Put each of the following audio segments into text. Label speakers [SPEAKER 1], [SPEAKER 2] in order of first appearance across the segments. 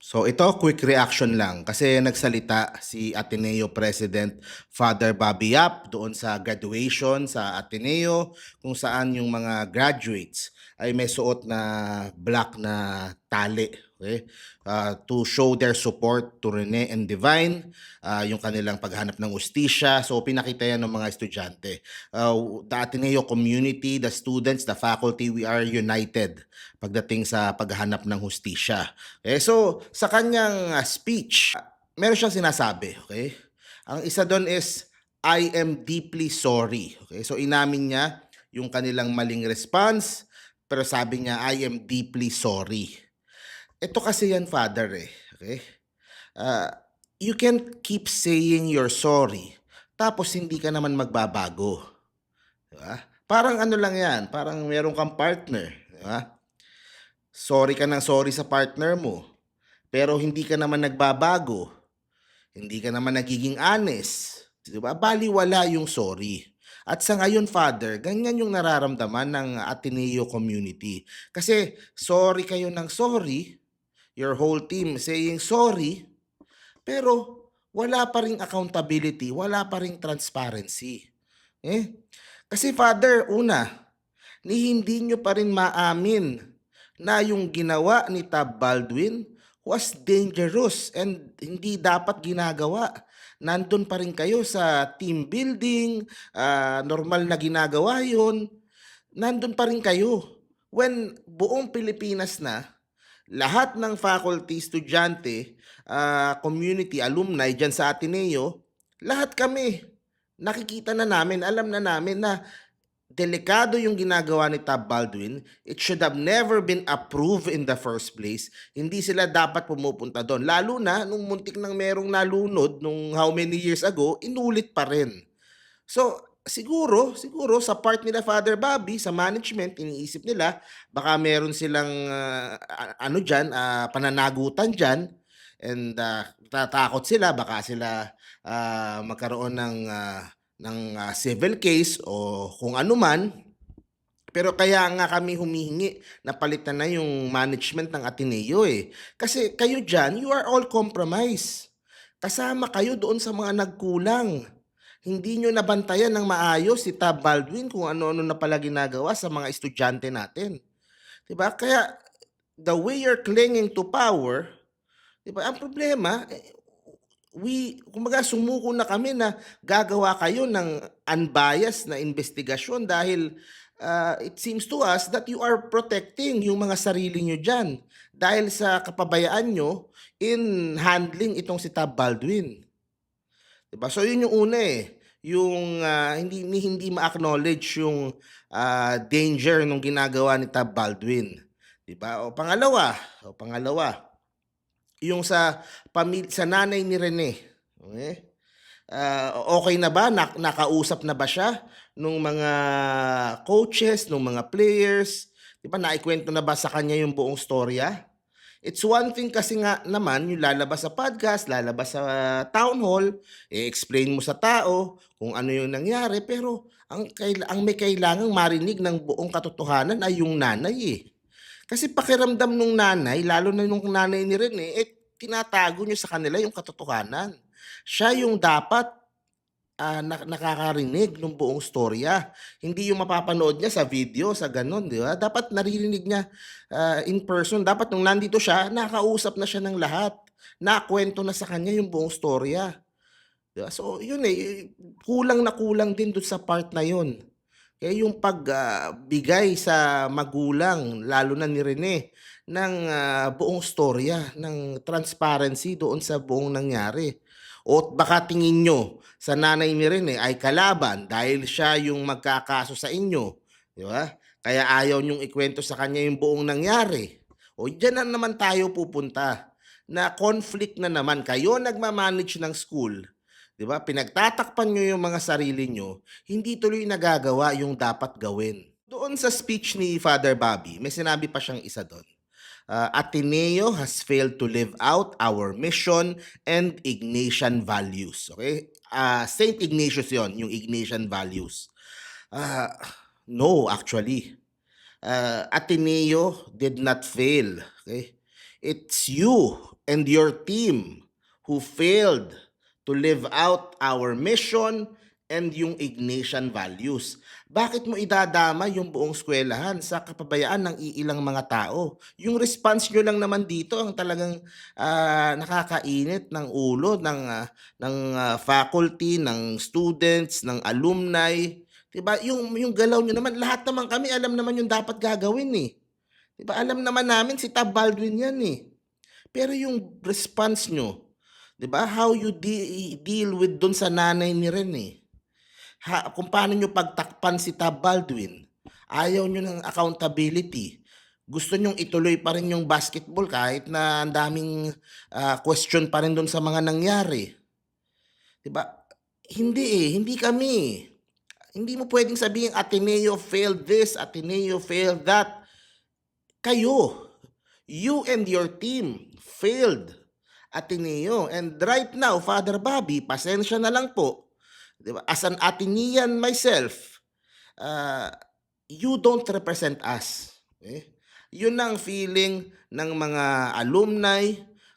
[SPEAKER 1] So ito, quick reaction lang kasi nagsalita si Ateneo President Father Bobby Yap doon sa graduation sa Ateneo kung saan yung mga graduates ay may suot na black na tali, okay? To show their support to Rene and Divine, yung kanilang paghanap ng ustisya. So pinakita yan ng mga estudyante. The Ateneo community, the students, the faculty, we are united pagdating sa paghahanap ng hustisya. So sa kanyang speech, meron siyang sinasabi, okay? Ang isa doon is, I am deeply sorry. Okay? So inamin niya yung kanilang maling response, pero sabi niya, I am deeply sorry. Ito kasi yan, Father, eh. Okay? Uh, you can't keep saying you're sorry, tapos hindi ka naman magbabago. Diba? Parang ano lang yan, parang meron kang partner. Diba? Sorry ka ng sorry sa partner mo, pero hindi ka naman nagbabago, hindi ka naman nagiging honest, 'di ba? Balewala yung sorry. At sa ngayon, Father, ganyan yung nararamdaman ng Ateneo community. Kasi sorry kayo ng sorry, your whole team saying sorry, pero wala pa ring accountability, wala pa ring transparency. Eh? Kasi Father, una, ni hindi nyo pa rin maamin na yung ginawa ni Tab Baldwin was dangerous and hindi dapat ginagawa. Nandun pa rin kayo sa team building, normal na ginagawa yun. Nandun pa rin kayo. When buong Pilipinas na, lahat ng faculty, estudyante, community, alumni dyan sa Ateneo, lahat kami, nakikita na namin, alam na namin na delikado yung ginagawa ni Tab Baldwin. It should have never been approved in the first place. Hindi sila dapat pumupunta doon. Lalo na nung muntik nang merong nalunod nung how many years ago, inulit pa rin. So, siguro sa part nila Father Bobby, sa management, iniisip nila, baka meron silang ano diyan, pananagutan diyan and tatakot sila baka sila magkaroon ng civil case o kung ano man. Pero kaya nga kami humihingi na palitan na yung management ng Ateneo eh. Kasi kayo dyan, you are all compromised. Kasama kayo doon sa mga nagkulang. Hindi nyo nabantayan ng maayos si Tab Baldwin kung ano-ano na pala ginagawa sa mga estudyante natin. Diba? Kaya the way you're clinging to power, diba? Ang problema, kumbaga sumuko na kami na gagawa kayo ng unbiased na investigasyon dahil it seems to us that you are protecting yung mga sarili nyo dyan dahil sa kapabayaan nyo in handling itong si Tab Baldwin. Diba? So yun yung una eh. Yung hindi ma-acknowledge yung danger nung ginagawa ni Tab Baldwin. Diba? O pangalawa, yung sa sa nanay ni Rene. Okay? Okay na ba? Nakausap na ba siya nung mga coaches, nung mga players? 'Di ba naikwento na ba sa kanya yung buong storya? It's one thing kasi nga naman yung lalabas sa podcast, lalabas sa town hall, i-explain mo sa tao kung ano yung nangyari, pero ang may kailangang marinig ng buong katotohanan ay yung nanay eh. Kasi pakiramdam nung nanay, lalo na nung nanay ni Rene, tinatago niyo sa kanila yung katotohanan. Siya yung dapat nakakarinig ng buong storya. Hindi yung mapapanood niya sa video, sa gano'n, di ba? Dapat naririnig niya in person. Dapat nung nandito siya, nakausap na siya ng lahat. Nakwento na sa kanya yung buong storya. Di ba? So, yun eh, kulang na kulang din doon sa part na yun. Kaya yung pagbigay sa magulang, lalo na ni Rene, ng buong storya, ng transparency doon sa buong nangyari. O baka tingin nyo sa nanay ni Rene ay kalaban dahil siya yung magkakaso sa inyo. Di ba? Kaya ayaw nyong ikwento sa kanya yung buong nangyari. O dyan na naman tayo pupunta na conflict na naman. Kayo nagmamanage ng school. 'Di ba? Pinagtatakpan nyo yung mga sarili nyo, hindi tuloy nagagawa yung dapat gawin. Doon sa speech ni Father Bobby, may sinabi pa siyang isa doon. Ateneo has failed to live out our mission and Ignatian values. Okay? Saint Ignatius yon, yung Ignatian values. Uh, no, actually. Ateneo did not fail. Okay? It's you and your team who failed to live out our mission and yung Ignatian values. Bakit mo idadama yung buong eskwelahan sa kapabayaan ng iilang mga tao? Yung response nyo lang naman dito ang talagang nakakainit ng ulo ng faculty, ng students, ng alumni. 'Di ba? Yung galaw nyo naman, lahat naman kami alam naman yung dapat gagawin eh. 'Di ba? Alam naman namin si Tab Baldwin 'yan eh. Pero yung response nyo, 'di ba? How you deal with dun sa nanay ni Rene. Kung paano nyo pagtakpan si Tab Baldwin. Ayaw nyo ng accountability. Gusto nyong ituloy pa rin yung basketball kahit na ang daming question pa rin dun sa mga nangyari. 'Di ba? Hindi eh, hindi kami. Hindi mo pwedeng sabihin Ateneo failed this, Ateneo failed that. Kayo, you and your team failed Ateneo. And right now, Father Bobby, pasensya na lang po. 'Di ba? As an Atenean myself, uh, you don't represent us. Okay? Yun ang feeling ng mga alumni,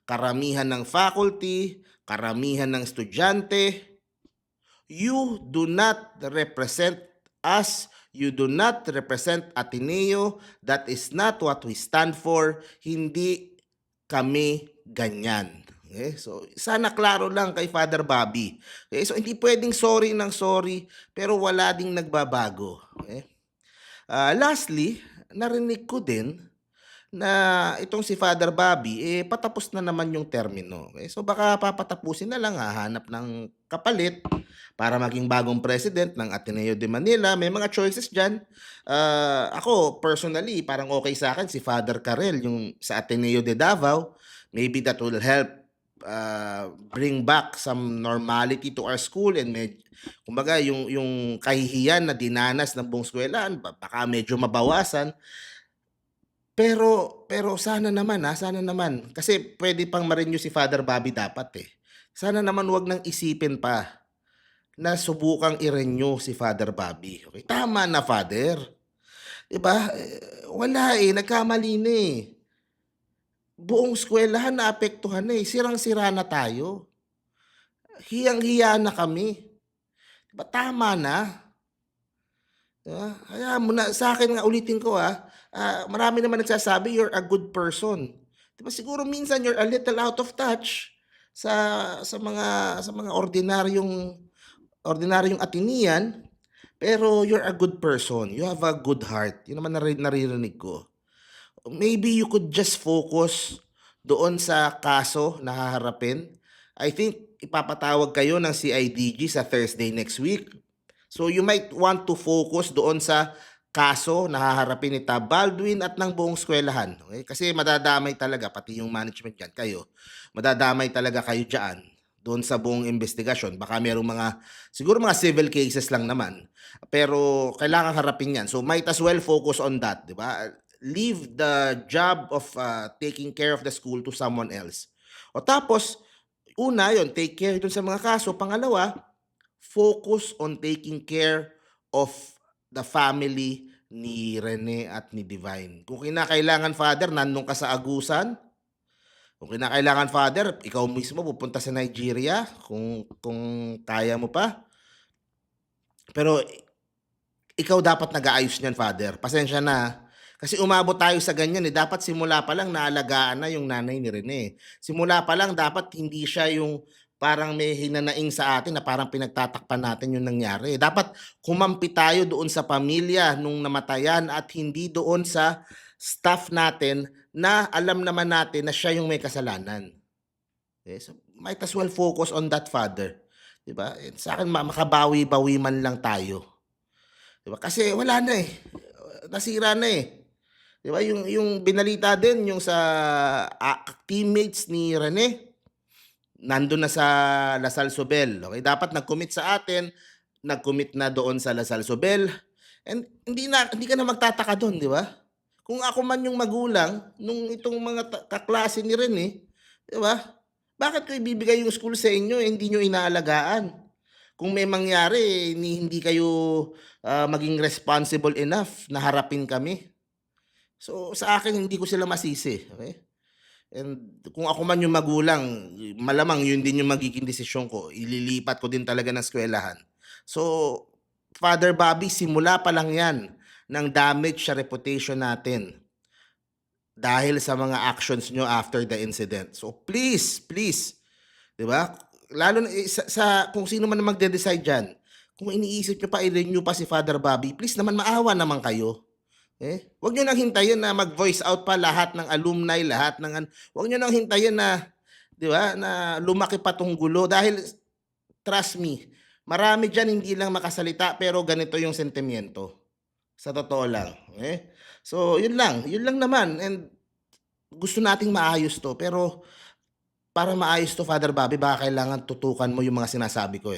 [SPEAKER 1] karamihan ng faculty, karamihan ng estudyante. You do not represent us. You do not represent Ateneo. That is not what we stand for. Hindi kami ganyan. Okay? So, sana klaro lang kay Father Bobby. Okay? So, hindi pwedeng sorry ng sorry, pero wala ding nagbabago. Okay? Lastly, narinig ko din na itong si Father Bobby, patapos na naman yung termino. Okay? So baka papatapusin na lang, hahanap ng kapalit para maging bagong president ng Ateneo de Manila. May mga choices dyan. Ako, personally, parang okay sa akin si Father Karel, yung sa Ateneo de Davao. Maybe that will help bring back some normality to our school and kumbaga yung kahihiyan na dinanas ng buong eskwelahan, baka medyo mabawasan. Pero sana naman, sana naman. Kasi pwede pang ma-renew si Father Bobby dapat eh. Sana naman wag nang isipin pa na subukang i-renew si Father Bobby. Okay? Tama na, Father. 'Di ba? Wala eh, nagkamali na eh. Buong eskwelahan naapektuhan na eh. Sirang-sira na tayo. Hiyang-hiya na kami. 'Di ba? Tama na. Kaya mo na sa akin nga ulitin ko marami naman nagsasabi you're a good person. 'Di ba siguro minsan you're a little out of touch sa sa mga ordinaryong Atenean, pero you're a good person. You have a good heart. Yun naman naririnig ko. Maybe you could just focus doon sa kaso na haharapin. I think ipapatawag kayo ng CIDG sa Thursday next week. So you might want to focus doon sa kaso na haharapin ni Tab Baldwin at ng buong eskwelahan. Okay? Kasi madadamay talaga, pati yung management dyan, kayo. Madadamay talaga kayo dyan doon sa buong investigasyon. Baka merong siguro mga civil cases lang naman. Pero kailangan harapin yan. So might as well focus on that, di ba? Leave the job of taking care of the school to someone else. O tapos, una yon, take care dun sa mga kaso. Pangalawa, focus on taking care of the family ni Rene at ni Divine. Kung kinakailangan, Father, nandun ka sa Agusan. Kung kinakailangan, Father, ikaw mismo pupunta sa Nigeria kung kaya mo pa. Pero ikaw dapat nag-aayos niyan, Father. Pasensya na. Kasi umabot tayo sa ganyan eh. Dapat simula pa lang naalagaan na yung nanay ni Rene. Simula pa lang dapat hindi siya yung parang may hinanaing sa atin na parang pinagtatakpan natin yung nangyari. Dapat kumampi tayo doon sa pamilya nung namatayan at hindi doon sa staff natin na alam naman natin na siya yung may kasalanan. Okay? So, might as well focus on that, Father. Diba? Sa akin, makabawi-bawi man lang tayo. Diba? Kasi wala na eh. Nasira na eh. Diba? Yung binalita din, yung sa teammates ni Rene, nandun na sa Lasal Sobel. Okay? Dapat nag-commit sa atin, nag-commit na doon sa Lasal Sobel. And hindi ka na magtataka doon, di ba? Kung ako man yung magulang nung itong mga kaklase ni Rene, di ba? Bakit ko ibibigay yung school sa inyo, hindi nyo inaalagaan? Kung may mangyari, hindi kayo maging responsible enough na harapin kami. So sa akin, hindi ko sila masisi. Okay? And kung ako man yung magulang, malamang yun din yung magiging desisyon ko, ililipat ko din talaga ng eskuwelahan. So, Father Bobby, simula pa lang yan ng damage sa reputation natin dahil sa mga actions nyo after the incident. So please, please, 'di ba? Lalo na sa kung sino man ang magde-decide diyan, kung iniisip niyo pa i-renew pa si Father Bobby, please naman maawa naman kayo. Huwag niyo nang hintayin na mag-voice out pa lahat ng alumni, lahat ng huwag niyo nang hintayin na, 'di ba, na lumaki pa 'tong gulo dahil trust me, marami diyan hindi lang makasalita pero ganito yung sentimiento, sa totoo lang, So yun lang naman and gusto nating maayos 'to pero para maayos 'to, Father Bobby, baka kailangan tutukan mo yung mga sinasabi ko,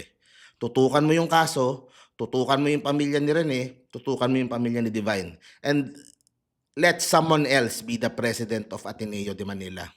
[SPEAKER 1] Tutukan mo yung kaso, tutukan mo yung pamilya ni Rene, tutukan mo yung pamilya ni Divine, and let someone else be the president of Ateneo de Manila.